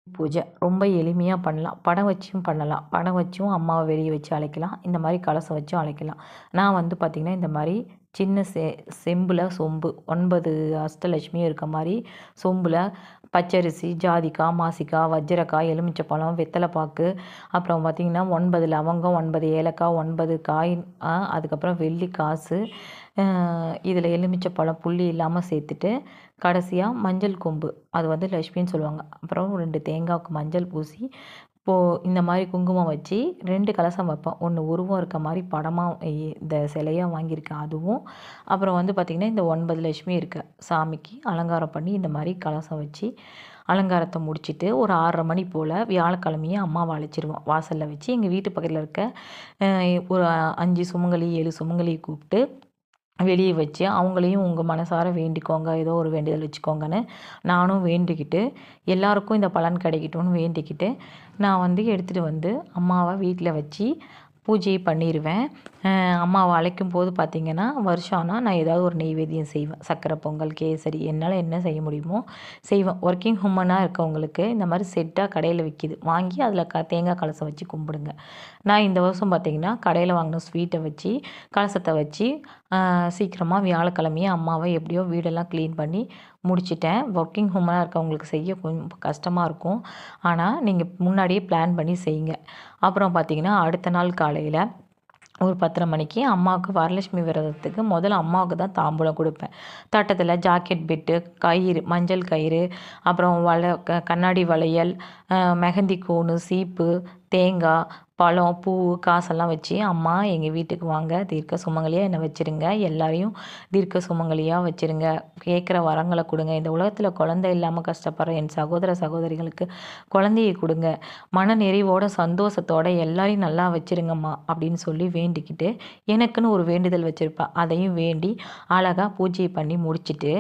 பூஜை ரொம்ப எளிமையாக பண்ணலாம். படம் வச்சும் பண்ணலாம். படம் வச்சும் அம்மாவை வெளியே வச்சு அழைக்கலாம். இந்த மாதிரி கலசம் வச்சும் அழைக்கலாம். நான் வந்து பார்த்திங்கன்னா இந்த மாதிரி சின்ன செம்பில் சொம்பு 9 அஷ்டலட்சுமியும் இருக்க மாதிரி சொம்பில் பச்சரிசி, ஜாதிக்காய், மாசிக்காய், வஜ்ஜரக்காய், எலுமிச்சப்பழம், வெத்தலைப்பாக்கு, அப்புறம் பார்த்திங்கன்னா 9 லவங்கம், 9 ஏலக்காய், 9 காய், அதுக்கப்புறம் வெள்ளி காசு, இதில் எலுமிச்சப்பழம் புள்ளி இல்லாமல் சேர்த்துட்டு கடைசியாக மஞ்சள் கொம்பு, அது வந்து லக்ஷ்மின்னு சொல்லுவாங்க. அப்புறம் 2 தேங்காய்க்கு மஞ்சள் பூசி இந்த மாதிரி குங்குமம் வச்சு 2 கலசம் வைப்பேன். ஒன்று உருவம் இருக்க மாதிரி படமாக இந்த சிலையாக வாங்கியிருக்கேன் அதுவும். அப்புறம் வந்து பார்த்திங்கன்னா இந்த 9 லட்சுமி இருக்க சாமிக்கு அலங்காரம் பண்ணி இந்த மாதிரி கலசம் வச்சு அலங்காரத்தை முடிச்சுட்டு ஒரு 6:30 மணி போல் வியாழக்கிழமையே அம்மாவை அழைச்சிருவோம். வாசலில் வச்சு எங்கள் வீட்டு பக்கத்தில் இருக்க ஒரு 5 சுமங்கலி 7 சுமங்கலியை கூப்பிட்டு வெளியே வச்சு அவங்களையும் உங்கள் மனசார வேண்டிக்கோங்க, ஏதோ ஒரு வேண்டுதல் வச்சுக்கோங்கன்னு நானும் வேண்டிக்கிட்டு எல்லாருக்கும் இந்த பலன் கிடைக்கட்டும்னு வேண்டிக்கிட்டு நான் வந்து எடுத்துகிட்டு வந்து அம்மாவை வீட்டில் வச்சு பூஜையை பண்ணிடுவேன். அம்மாவை அழைக்கும் போது பார்த்திங்கன்னா வருஷம் ஆனால் நான் ஏதாவது ஒரு நெய்வேத்தியம் செய்வேன். சர்க்கரை பொங்கல், கேசரி, என்னால் என்ன செய்ய முடியுமோ செய்வேன். ஒர்க்கிங் உமனாக இருக்கவங்களுக்கு இந்த மாதிரி செட்டாக கடையில் விற்கிது, வாங்கி அதில் தேங்காய் கலசம் வச்சு கும்பிடுங்க. நான் இந்த வருஷம் பார்த்திங்கன்னா கடையில் வாங்கின ஸ்வீட்டை வச்சு கலசத்தை வச்சு சீக்கிரமாக வியாழக்கிழமையே அம்மாவை எப்படியோ வீடெல்லாம் க்ளீன் பண்ணி முடிச்சிட்டேன். ஒர்க்கிங் உமனாக இருக்கவங்களுக்கு செய்ய கொஞ்சம் கஷ்டமாக இருக்கும். ஆனால் நீங்கள் முன்னாடியே பிளான் பண்ணி செய்யுங்க. அப்புறம் பார்த்திங்கன்னா அடுத்த நாள் காலையில் ஒரு 10:30 மணிக்கு அம்மாவுக்கு வரலட்சுமி விரதத்துக்கு முதல்ல அம்மாவுக்கு தான் தாம்பூலம் கொடுப்பேன். தட்டத்தில் ஜாக்கெட் பிட்டு, கயிறு, மஞ்சள் கயிறு, அப்புறம் கண்ணாடி வளையல், மெஹந்தி கோனு, சீப்பு, தேங்காய், பழம், பூ, காசெல்லாம் வச்சு அம்மா எங்கள் வீட்டுக்கு வாங்க, தீர்க்க சுமங்கலியாக என்னை வச்சுருங்க, எல்லாரையும் தீர்க்க சுமங்கலியாக வச்சுருங்க, கேட்குற வரங்களை கொடுங்க, இந்த உலகத்தில் குழந்தை இல்லாமல் கஷ்டப்படுற என் சகோதர சகோதரிகளுக்கு குழந்தையை கொடுங்க, மன நிறைவோட சந்தோஷத்தோட எல்லாரையும் நல்லா வச்சுருங்கம்மா அப்படின்னு சொல்லி வேண்டிக்கிட்டு எனக்குன்னு ஒரு வேண்டுதல் வச்சுருப்பேன். அதையும் வேண்டி அழகாக பூஜை பண்ணி முடிச்சுட்டு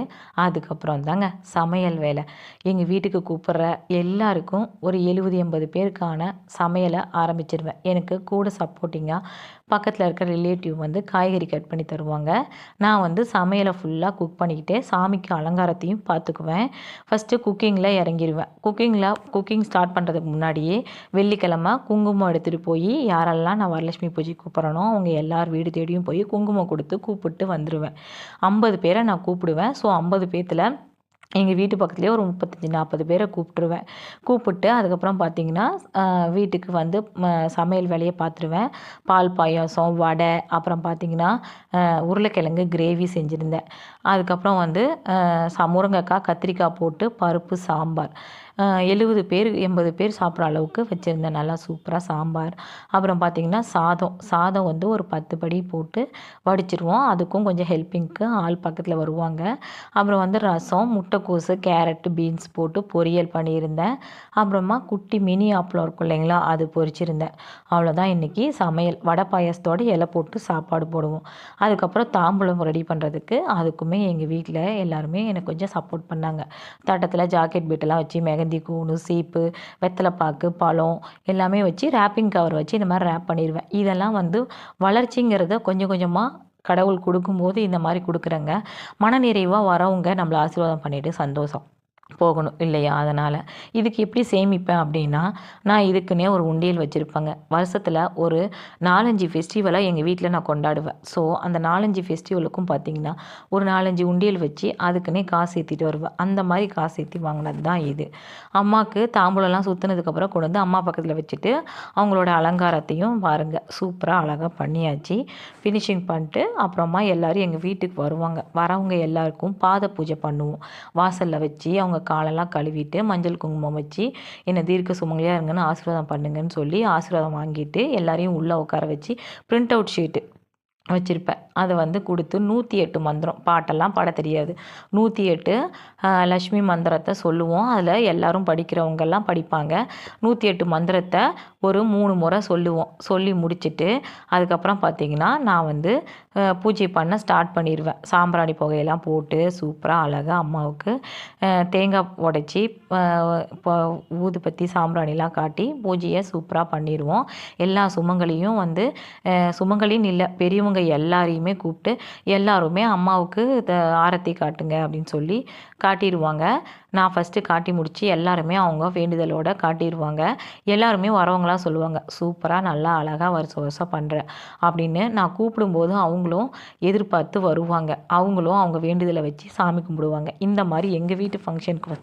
அதுக்கப்புறம் தாங்க சமையல் வேலை. எங்கள் வீட்டுக்கு கூப்பிட்ற எல்லாருக்கும் ஒரு 70-80 பேருக்கான சமையலை ஆரம்பிச்சிருவேன். எனக்கு கூட சப்போர்ட்டிங்காக பக்கத்தில் இருக்க ரிலேட்டிவ் வந்து காய்கறி கட் பண்ணி தருவாங்க. நான் வந்து சமையலை ஃபுல்லாக குக் பண்ணிக்கிட்டே சாமிக்கு அலங்காரத்தையும் பார்த்துக்குவேன். ஃபஸ்ட்டு குக்கிங்கில் இறங்கிடுவேன். குக்கிங் ஸ்டார்ட் பண்ணுறதுக்கு முன்னாடியே வெள்ளிக்கிழமை குங்குமம் எடுத்துகிட்டு போய் யாரெல்லாம் நான் வரலட்சுமி பூஜை கூப்பிட்றனோ அவங்க எல்லார் வீடு தேடியும் போய் குங்குமம் கொடுத்து கூப்பிட்டு வந்துடுவேன். 50 பேரை நான் கூப்பிடுவேன். ஸோ 50 பேத்தில் எங்கள் வீட்டு பக்கத்துலேயே ஒரு 35-40 பேரை கூப்பிட்டு அதுக்கப்புறம் பார்த்திங்கன்னா வீட்டுக்கு வந்து சமையல் வேலையை பார்த்துருவேன். பால் பாயாசம், வடை, அப்புறம் பார்த்திங்கன்னா உருளைக்கிழங்கு கிரேவி செஞ்சுருந்தேன். அதுக்கப்புறம் வந்து முருங்கைக்காய், கத்திரிக்காய் போட்டு பருப்பு சாம்பார், 70 பேர் 80 பேர் சாப்பிட்ற அளவுக்கு வச்சுருந்தேன். நல்லா சூப்பராக சாம்பார். அப்புறம் பார்த்திங்கன்னா சாதம் வந்து ஒரு 10 படி போட்டு வடிச்சிருவோம். அதுக்கும் கொஞ்சம் ஹெல்ப்பிங்க்கு ஆள் பக்கத்தில் வருவாங்க. அப்புறம் வந்து ரசம், முட்டைக்கோசு, கேரட்டு, பீன்ஸ் போட்டு பொரியல் பண்ணியிருந்தேன். அப்புறமா குட்டி மினி அப்பளம் இருக்கும் இல்லைங்களா, அது பொரிச்சிருந்தேன். அவ்வளோதான் இன்றைக்கி சமையல். வடை பாயாசத்தோடு இலை போட்டு சாப்பாடு போடுவோம். அதுக்கப்புறம் தாம்பூலம் ரெடி பண்ணுறதுக்கு அதுக்குமே எங்கள் வீட்டில் எல்லாருமே எனக்கு கொஞ்சம் சப்போர்ட் பண்ணாங்க. தட்டத்தில் ஜாக்கெட் பீட்டெல்லாம் வச்சு மெஹந்தி கூணு, சீப்பு, வெத்தலைப்பாக்கு, பழம் எல்லாமே வச்சு ரேப்பிங் கவர் வச்சு இந்த மாதிரி ரேப் பண்ணிடுவேன். இதெல்லாம் வந்து வளர்ச்சிங்கிறத கொஞ்சம் கொஞ்சமாக கடவுள் கொடுக்கும்போது இந்த மாதிரி கொடுக்குறேங்க. மனநிறைவாக வரவங்க நம்மளை ஆசீர்வாதம் பண்ணிவிட்டு சந்தோஷம் போகணும் இல்லையா? அதனால் இதுக்கு எப்படி சேமிப்பேன் அப்படின்னா, நான் இதுக்குன்னே ஒரு உண்டியல் வச்சுருப்பேங்க. வருஷத்தில் ஒரு 4-5 ஃபெஸ்டிவலாக எங்கள் வீட்டில் நான் கொண்டாடுவேன். ஸோ அந்த 4-5 ஃபெஸ்டிவலுக்கும் பார்த்திங்கன்னா ஒரு 4-5 உண்டியல் வச்சு அதுக்குன்னே காசு சேர்த்திட்டு வருவேன். அந்த மாதிரி காசு சேர்த்தி வாங்கினது தான் இது. அம்மாவுக்கு தாம்பூலம்லாம் சுற்றுனதுக்கப்புறம் கொண்டு வந்து அம்மா பக்கத்தில் வச்சுட்டு அவங்களோட அலங்காரத்தையும் பாருங்கள் சூப்பராக அழகாக பண்ணியாச்சு. ஃபினிஷிங் பண்ணிட்டு அப்புறமா எல்லோரும் எங்கள் வீட்டுக்கு வருவாங்க. வரவங்க எல்லாருக்கும் பாத பூஜை பண்ணுவோம். வாசலில் வச்சு அவங்க காலெல்லாம் கழுவிட்டு மஞ்சள் குங்குமம் வச்சு என்னை தீர்க்க சுமங்கலியாக இருங்கன்னு ஆசீர்வாதம் பண்ணுங்கன்னு சொல்லி ஆசீர்வாதம் வாங்கிட்டு எல்லாரையும் உள்ளே உட்கார வச்சு பிரிண்ட் அவுட் ஷீட்டு வச்சுருப்பேன். அதை வந்து கொடுத்து 108 மந்திரம், பாட்டெல்லாம் பாட தெரியாது, 108 லக்ஷ்மி மந்திரத்தை சொல்லுவோம். அதில் எல்லோரும் படிக்கிறவங்கெல்லாம் படிப்பாங்க. 108 மந்திரத்தை ஒரு 3 முறை சொல்லுவோம். சொல்லி முடிச்சுட்டு அதுக்கப்புறம் பார்த்திங்கன்னா நான் வந்து பூஜை பண்ண ஸ்டார்ட் பண்ணிடுவேன். சாம்பிராணி புகையெல்லாம் போட்டு சூப்பராக அழகாக அம்மாவுக்கு தேங்காய் உடைச்சி ஊதுபத்தி சாம்பிராணிலாம் காட்டி பூஜையை சூப்பராக பண்ணிடுவோம். எல்லா சுமங்கலியும் வந்து சுமங்கலின்னு இல்லை, பெரியவங்க எல்லாரையுமே கூப்பிட்டு எல்லாருமே அம்மாவுக்கு ஆரத்தி காட்டுங்க அப்படின்னு சொல்லி காட்டிடுவாங்க. நான் ஃபஸ்ட்டு காட்டி முடித்து எல்லாருமே அவங்க வேண்டுதலோடு காட்டிடுவாங்க. எல்லாருமே வரவங்களாம் சொல்லுவாங்க, சூப்பராக நல்லா அழகாக வருஷம் வருஷம் பண்ணுற அப்படின்னு. நான் கூப்பிடும்போது அவங்களும் எதிர்பார்த்து வருவாங்க. அவங்களும் அவங்க வேண்டுதலை வச்சு சாமி கும்பிடுவாங்க. இந்த மாதிரி எங்கள் வீட்டு ஃபங்க்ஷனுக்கு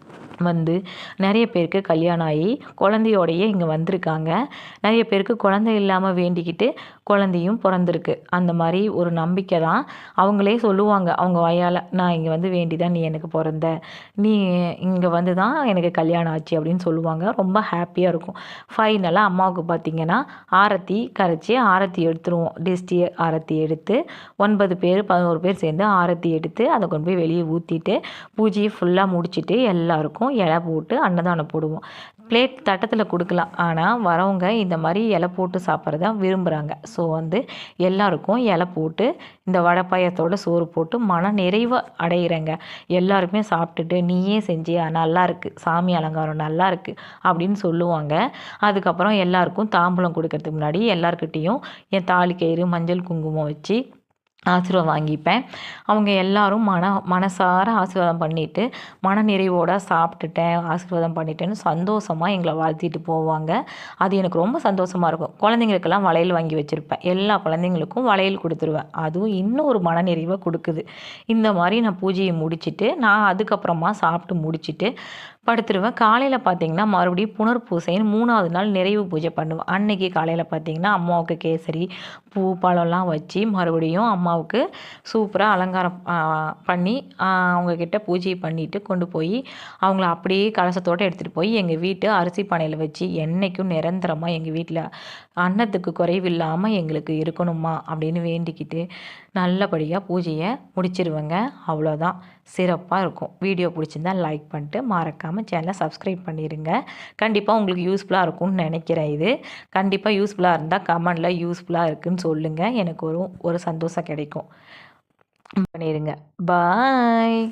வந்து நிறைய பேருக்கு கல்யாணம் ஆகி குழந்தையோடையே இங்கே வந்திருக்காங்க. நிறைய பேருக்கு குழந்தை இல்லாமல் வேண்டிக்கிட்டு குழந்தையும் பிறந்திருக்கு. அந்த மாதிரி ஒரு நம்பிக்கை தான். அவங்களே சொல்லுவாங்க அவங்க வாயால், நான் இங்கே வந்து வேண்டி தான் நீ எனக்கு பிறந்த, நீ இங்கே வந்து தான் எனக்கு கல்யாணம் ஆச்சு அப்படின்னு சொல்லுவாங்க. ரொம்ப ஹாப்பியாக இருக்கும். ஃபைனலாக அம்மாவுக்கு பார்த்திங்கன்னா ஆரத்தி கரைச்சி ஆரத்தி எடுத்துருவோம். டிஸ்டி ஆரத்தி எடுத்து 9 பேர் 11 பேர் சேர்ந்து ஆரத்தி எடுத்து அதை கொண்டு போய் வெளியே ஊற்றிட்டு பூஜையை ஃபுல்லாக முடிச்சுட்டு எல்லாருக்கும் இலை போட்டு அன்னதானம் போடுவோம். பிளேட் தட்டத்தில் கொடுக்கலாம், ஆனால் வரவங்க இந்த மாதிரி இலை போட்டு சாப்பிட்றத விரும்புகிறாங்க. ஸோ வந்து எல்லாருக்கும் இலை போட்டு இந்த வடை பாயத்தோட சோறு போட்டு மன நிறைவு அடைகிறேங்க. எல்லாருமே சாப்பிட்டுட்டு நீயே செஞ்சியா, நல்லா இருக்குது, சாமி அலங்காரம் நல்லா இருக்குது அப்படின்னு சொல்லுவாங்க. அதுக்கப்புறம் எல்லாருக்கும் தாம்பூலம் கொடுக்கறதுக்கு முன்னாடி எல்லாருக்கிட்டேயும் என் தாலி கயிறு மஞ்சள் குங்குமம் வச்சு ஆசீர்வாதம் வாங்கிப்பேன். அவங்க எல்லாரும் மனசார ஆசீர்வாதம் பண்ணிவிட்டு மனநிறைவோடு சாப்பிட்டுட்டேன், ஆசீர்வாதம் பண்ணிட்டேன்னு சந்தோஷமாக எங்களை வாழ்த்திட்டு போவாங்க. அது எனக்கு ரொம்ப சந்தோஷமாக இருக்கும். குழந்தைங்களுக்கெல்லாம் வளையல் வாங்கி வச்சுருப்பேன். எல்லா குழந்தைங்களுக்கும் வளையல் கொடுத்துருவேன். அதுவும் இன்னும் ஒரு மனநிறைவை கொடுக்குது. இந்த மாதிரி நான் பூஜையை முடிச்சுட்டு நான் அதுக்கப்புறமா சாப்பிட்டு முடிச்சுட்டு படுத்துருவேன். காலையில் பார்த்திங்கன்னா மறுபடியும் புனர்பூசைன்னு 3வது நாள் நிறைவு பூஜை பண்ணுவேன். அன்றைக்கி காலையில் பார்த்திங்கன்னா அம்மாவுக்கு கேசரி பூ பழம்லாம் வச்சு மறுபடியும் அம்மாவுக்கு சூப்பராக அலங்காரம் பண்ணி அவங்கக்கிட்ட பூஜை பண்ணிவிட்டு கொண்டு போய் அவங்கள அப்படியே கலசத்தோடு எடுத்துகிட்டு போய் எங்கள் வீட்டு அரிசி பானையில் வச்சு என்றைக்கும் நிரந்தரமாக எங்கள் வீட்டில் அன்னத்துக்கு குறைவில்லாமல் எங்களுக்கு இருக்கணுமா அப்படின்னு வேண்டிக்கிட்டு நல்லபடியாக பூஜையை முடிச்சிருவேங்க. அவ்வளோதான், சிறப்பாக இருக்கும். வீடியோ பிடிச்சிருந்தால் லைக் பண்ணிட்டு மறக்காமல் சேனலை சப்ஸ்கிரைப் பண்ணிடுங்க. கண்டிப்பாக உங்களுக்கு யூஸ்ஃபுல்லாக இருக்கும்னு நினைக்கிறேன். இது கண்டிப்பாக யூஸ்ஃபுல்லாக இருந்தால் கமெண்டில் யூஸ்ஃபுல்லாக இருக்குதுன்னு சொல்லுங்கள். எனக்கு ஒரு சந்தோஷம் கிடைக்கும். பண்ணிடுங்க. பாய்.